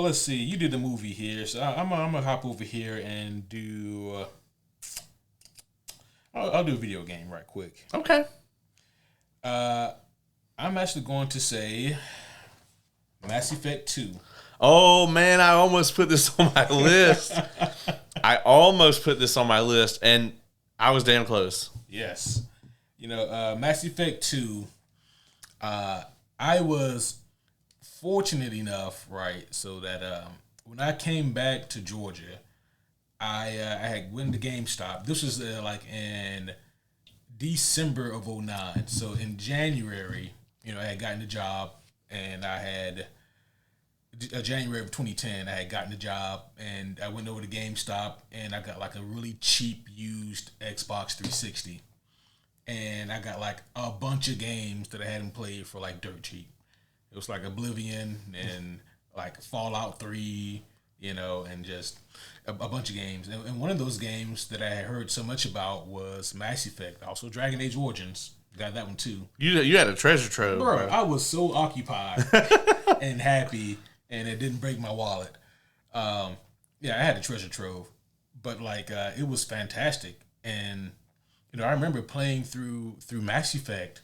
let's see. You did the movie here, so I'm gonna hop over here and do. I'll do a video game right quick. Okay. I'm actually going to say Mass Effect 2. Oh, man, I almost put this on my list. And I was damn close. Yes. Mass Effect 2, I was fortunate enough, right, so that when I came back to Georgia, I had went to GameStop. This was like in December of '09. So in January, I had gotten a job, and I had January of 2010. I had gotten a job, and I went over to GameStop, and I got like a really cheap used Xbox 360, and I got like a bunch of games that I hadn't played for like dirt cheap. It was like Oblivion and like Fallout 3, and just a bunch of games. And one of those games that I had heard so much about was Mass Effect. Also, Dragon Age Origins. Got that one too. You had a treasure trove, bro. I was so occupied and happy, and it didn't break my wallet. I had a treasure trove, but like it was fantastic. And I remember playing through Mass Effect.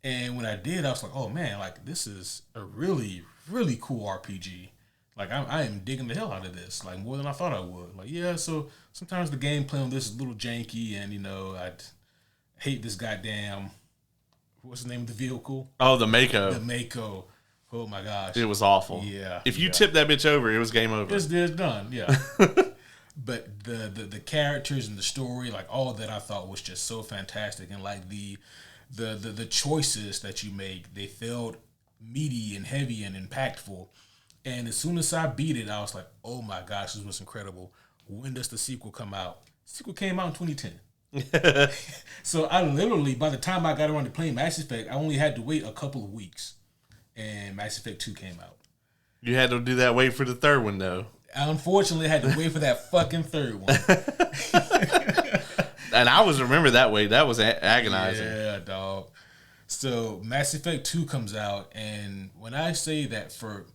And when I did, I was like, oh man, like this is a really, really cool RPG. Like I am digging the hell out of this, like more than I thought I would. Like, yeah, so sometimes the gameplay on this is a little janky, and I hate this goddamn, what's the name of the vehicle? Oh, the Mako. The Mako. Oh my gosh. It was awful. Yeah. If you tipped that bitch over, it was game over. It's done, yeah. But the characters and the story, like all of that, I thought was just so fantastic, and like the choices that you make, they felt meaty and heavy and impactful. And as soon as I beat it, I was like, oh my gosh, this was incredible. When does the sequel come out? The sequel came out in 2010. So I literally, by the time I got around to playing Mass Effect, I only had to wait a couple of weeks, and Mass Effect 2 came out. You had to do that wait for the third one, though. I unfortunately had to wait for that fucking third one. And I remember that wait. That was agonizing. Yeah, dog. So Mass Effect 2 comes out, and when I say that for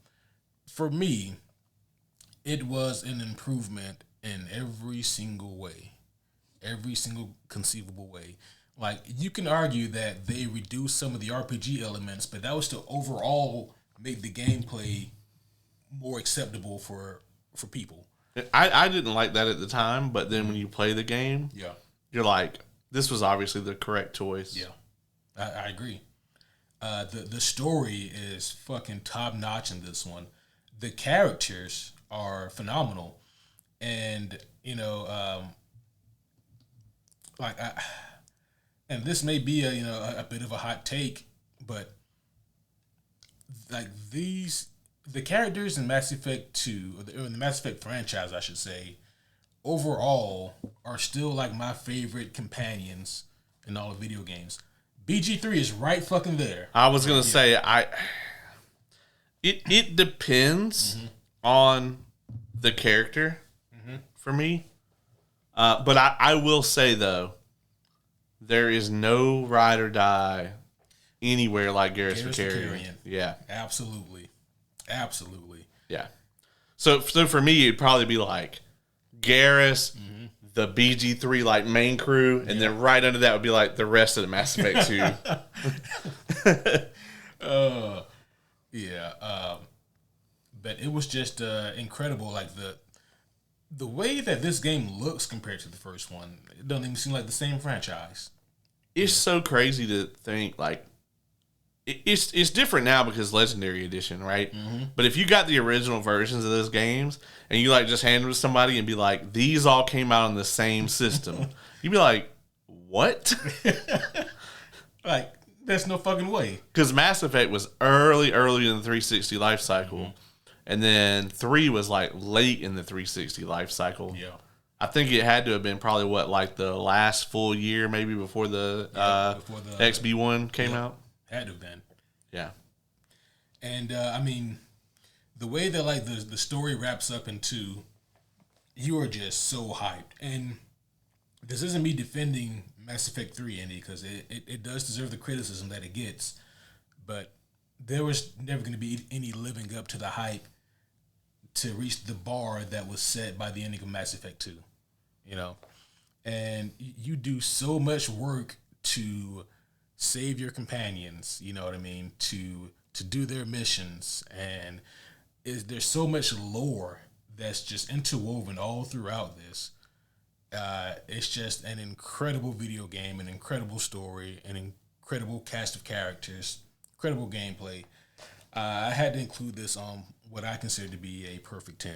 me, it was an improvement in every single way. Every single conceivable way. Like, you can argue that they reduced some of the RPG elements, but that was to overall make the gameplay more acceptable for people. I didn't like that at the time, but then when you play the game, you're like, this was obviously the correct choice. Yeah, I agree. The story is fucking top notch in this one. The characters are phenomenal, and and this may be a bit of a hot take, but like the characters in Mass Effect 2, or in the Mass Effect franchise, I should say, overall are still like my favorite companions in all the video games. BG3 is right fucking there. I was gonna say it depends on the character for me, but I will say though, there is no ride or die anywhere like Garrus Vakarian. Yeah, absolutely. Yeah. So for me, it'd probably be like Garrus, the BG3 like main crew, and then right under that would be like the rest of the Mass Effect 2. But it was just incredible. Like the way that this game looks compared to the first one, it doesn't even seem like the same franchise. It's so crazy to think like it's different now because Legendary Edition, right? But if you got the original versions of those games and you like just hand them to somebody and be like, these all came out on the same system, you'd be like, what? Like, there's no fucking way. Because Mass Effect was early in the 360 life cycle, and then 3 was like late in the 360 life cycle. Yeah. I think it had to have been probably like the last full year, maybe before the XB1 came out. Had to have been. Yeah. And I mean, the way that like the story wraps up in 2, you are just so hyped. And this isn't me defending Mass Effect 3, Andy, because it does deserve the criticism that it gets. But there was never going to be any living up to the hype to reach the bar that was set by the ending of Mass Effect 2. You know, and you do so much work to save your companions. You know what I mean? To do their missions, and there's so much lore that's just interwoven all throughout this. It's just an incredible video game, an incredible story, an incredible cast of characters, incredible gameplay. I had to include this on what I consider to be a perfect 10.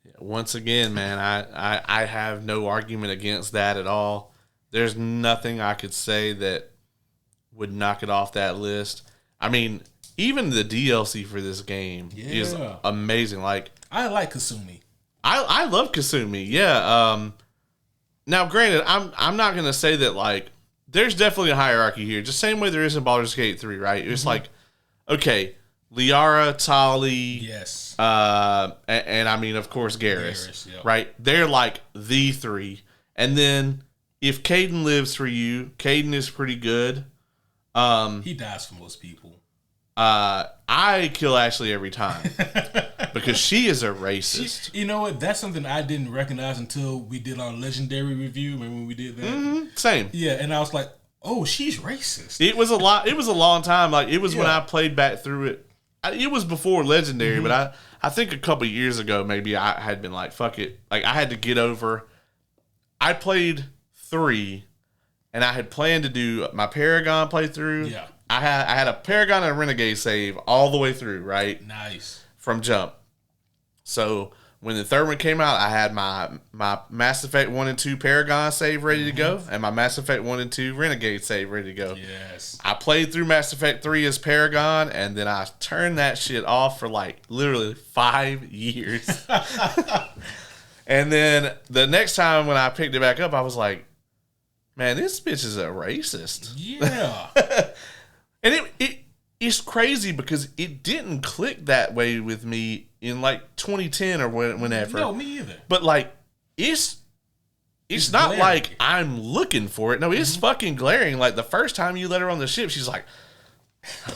Yeah, once again, man, I have no argument against that at all. There's nothing I could say that would knock it off that list. I mean, even the DLC for this game is amazing. Like, I like Kasumi. I love Kasumi. Yeah. Now, granted, I'm not gonna say that like there's definitely a hierarchy here, just same way there is in Baldur's Gate 3, right? It's like, okay, Liara, Tali, yes, and I mean, of course, Garrus, yep. right? They're like the three, and then if Caden lives for you, Caden is pretty good. He dies for most people. I kill Ashley every time because she is a racist. You know what? That's something I didn't recognize until we did our legendary review. Remember when we did that? Mm-hmm. Same. Yeah, and I was like, oh, she's racist. It was a lot. It was a long time. Like, it was when I played back through it. It was before legendary, but I think a couple of years ago, maybe I had been like, fuck it. Like, I had to get over. I played 3, and I had planned to do my Paragon playthrough. Yeah. I had a Paragon and a Renegade save all the way through, right? Nice. From jump. So when the third one came out, I had my Mass Effect 1 and 2 Paragon save ready to go, and my Mass Effect 1 and 2 Renegade save ready to go. Yes. I played through Mass Effect 3 as Paragon, and then I turned that shit off for like literally 5 years. And then the next time when I picked it back up, I was like, man, this bitch is a racist. Yeah. And it's crazy because it didn't click that way with me in like 2010 or whenever. No, me either. But like, it's not glaring. like I'm looking for it. No, it's fucking glaring. Like, the first time you let her on the ship, she's like,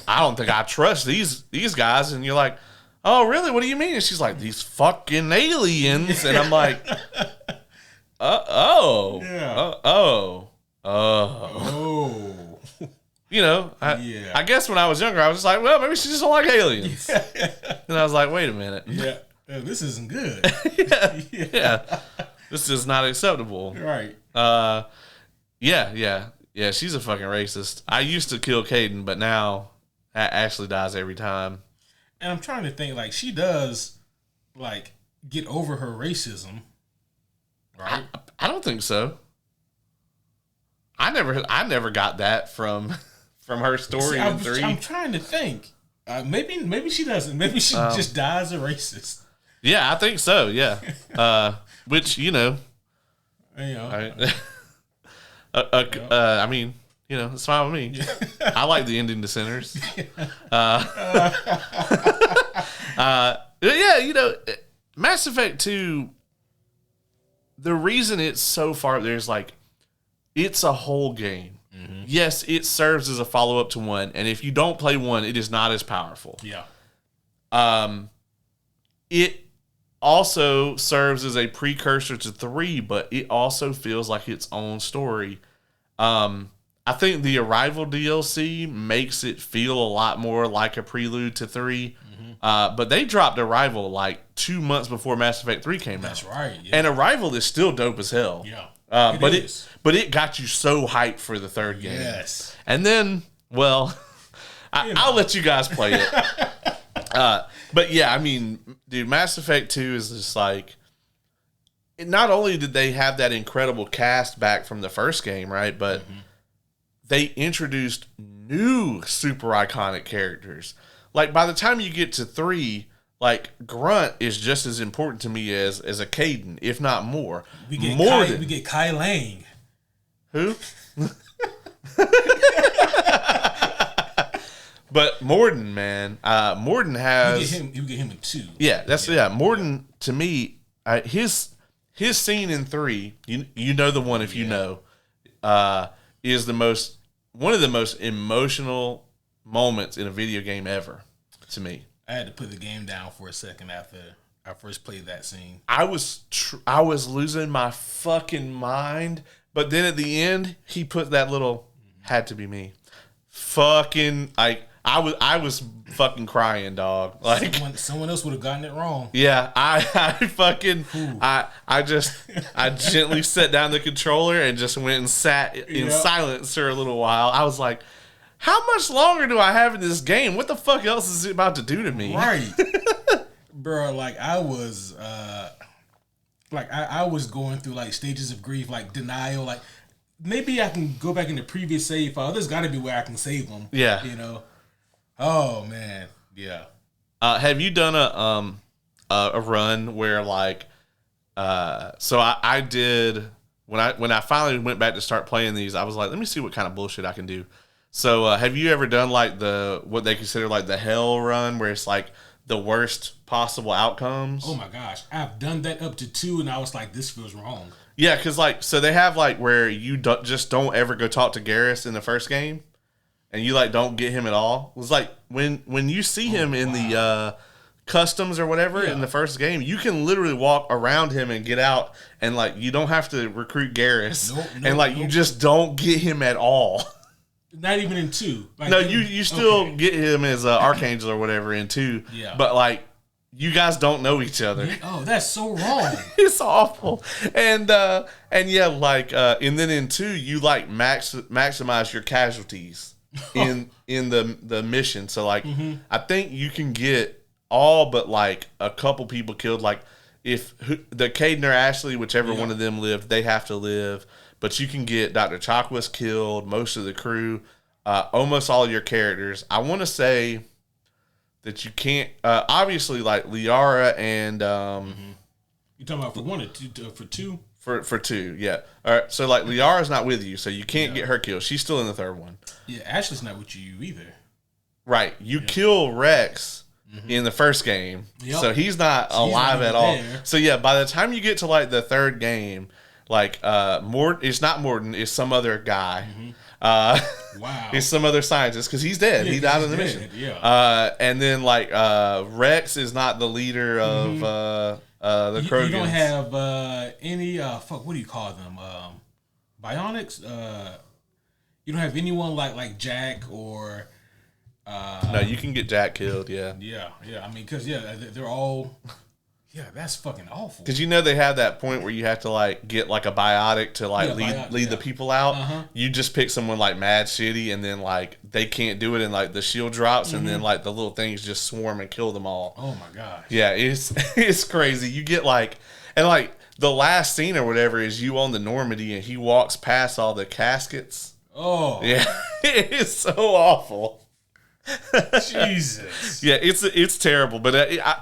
I don't think I trust these guys. And you're like, oh, really? What do you mean? And she's like, these fucking aliens. And I'm like, oh. You know, I guess when I was younger, I was just like, well, maybe she just don't like aliens. And I was like, wait a minute. Yeah, this isn't good. Yeah. This is not acceptable. Right. Yeah, she's a fucking racist. I used to kill Caden, but now Ashley dies every time. And I'm trying to think, like, she does, like, get over her racism, right? I don't think so. I never got that from her story in 3. I'm trying to think. Maybe she doesn't. Maybe she just dies a racist. Yeah, I think so. Yeah. Which, you know. I mean, you know, it's fine with me. I like the ending to Sinners. Yeah, you know, Mass Effect 2, the reason it's so far up there is like, it's a whole game. Mm-hmm. Yes, it serves as a follow-up to 1, and if you don't play 1, it is not as powerful. Yeah. It also serves as a precursor to 3, but it also feels like its own story. I think the Arrival DLC makes it feel a lot more like a prelude to 3. Mm-hmm. But they dropped Arrival like 2 months before Mass Effect 3 came out. That's right. Yeah. And Arrival is still dope as hell. Yeah. But it got you so hyped for the third game. Yes. And then, well, I'll let you guys play it. But yeah, I mean, dude, Mass Effect 2 is just like, not only did they have that incredible cast back from the first game, right? But they introduced new super iconic characters. Like, by the time you get to 3, like, Grunt is just as important to me as a Caden, if not more. We get Kai Lang. Who? But Morden, man, Morden has. You get him in 2. Yeah, Morden, to me, his scene in 3, you know the one if you know, is one of the most emotional moments in a video game ever to me. I had to put the game down for a second after I first played that scene. I was losing my fucking mind, but then at the end he put that little had to be me. Fucking I was fucking crying, dog. Like someone else would have gotten it wrong. Yeah, I fucking I gently set down the controller and just went and sat in silence for a little while. I was like, how much longer do I have in this game? What the fuck else is it about to do to me? Right. Bro, like I was I was going through like stages of grief, like denial, like maybe I can go back in the previous save file. There's got to be where I can save them. Yeah. You know. Oh man. Yeah. Have you done a run where like so I did when I finally went back to start playing these, I was like, let me see what kind of bullshit I can do. So have you ever done like what they consider like the hell run where it's like the worst possible outcomes? Oh my gosh. I've done that up to 2 and I was like, this feels wrong. Yeah, because like so they have like where you just don't ever go talk to Garrus in the first game. And you like don't get him at all. It was like when you see him in the customs or whatever in the first game, you can literally walk around him and get out, and like you don't have to recruit Garrus, and like you just don't get him at all. Not even in 2. Like, no, you still get him as Archangel or whatever in 2. Yeah, but like you guys don't know each other. Oh, that's so wrong. It's awful. And yeah, like and then in 2 you like maximize your casualties in the mission. So like I think you can get all but like a couple people killed. Like if the Caden or Ashley, whichever one of them lived, they have to live. But you can get Dr. Chakwas killed, most of the crew, almost all of your characters. I want to say that you can't obviously like Liara and you talking about for 1 or 2 for 2? For 2, yeah. All right, so like Liara's not with you, so you can't get her killed. She's still in the third one. Yeah, Ashley's not with you either. Right. You kill Rex in the first game, so he's not alive at all. So yeah, by the time you get to like the third game, like it's not Morton, it's some other guy. Wow. It's some other scientist because he's dead. He died in the mission. Yeah. And then like Rex is not the leader of the Krogans. You don't have any what do you call them? Bionics? You don't have anyone like Jack or no, you can get Jack killed, yeah. Yeah. I mean, because they're all. Yeah, that's fucking awful. Because you know they have that point where you have to like get like a biotic to like lead the people out. You just pick someone like mad shitty, and then like they can't do it, and like the shield drops, and then like the little things just swarm and kill them all. Oh my gosh. Yeah, it's crazy. You get like and like the last scene or whatever is you on the Normandy, and he walks past all the caskets. Oh yeah, it's so awful. Jesus. Yeah, it's terrible. But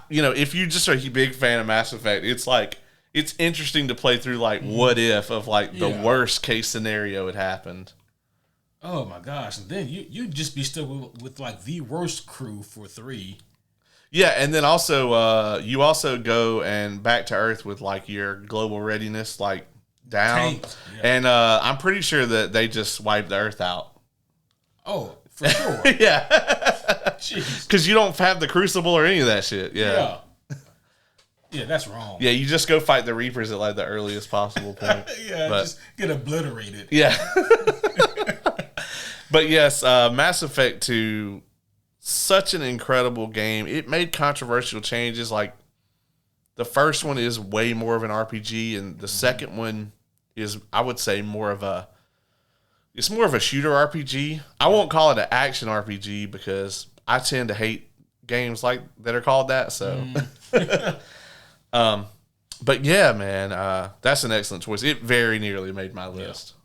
if you just are a big fan of Mass Effect, it's like it's interesting to play through like what if of like the worst case scenario had happened. Oh my gosh! And then you'd just be stuck with like the worst crew for 3. Yeah, and then also you also go and back to Earth with like your global readiness like down, and I'm pretty sure that they just wiped the Earth out. Oh. For sure. Yeah. Because you don't have the Crucible or any of that shit. Yeah. Yeah, that's wrong. Yeah, you just go fight the Reapers at like the earliest possible point. Just get obliterated. Yeah. But yes, Mass Effect 2, such an incredible game. It made controversial changes. Like the first one is way more of an RPG, and the second one is, I would say, it's more of a shooter RPG. I won't call it an action RPG because I tend to hate games like that are called that. So, but yeah, man, that's an excellent choice. It very nearly made my list.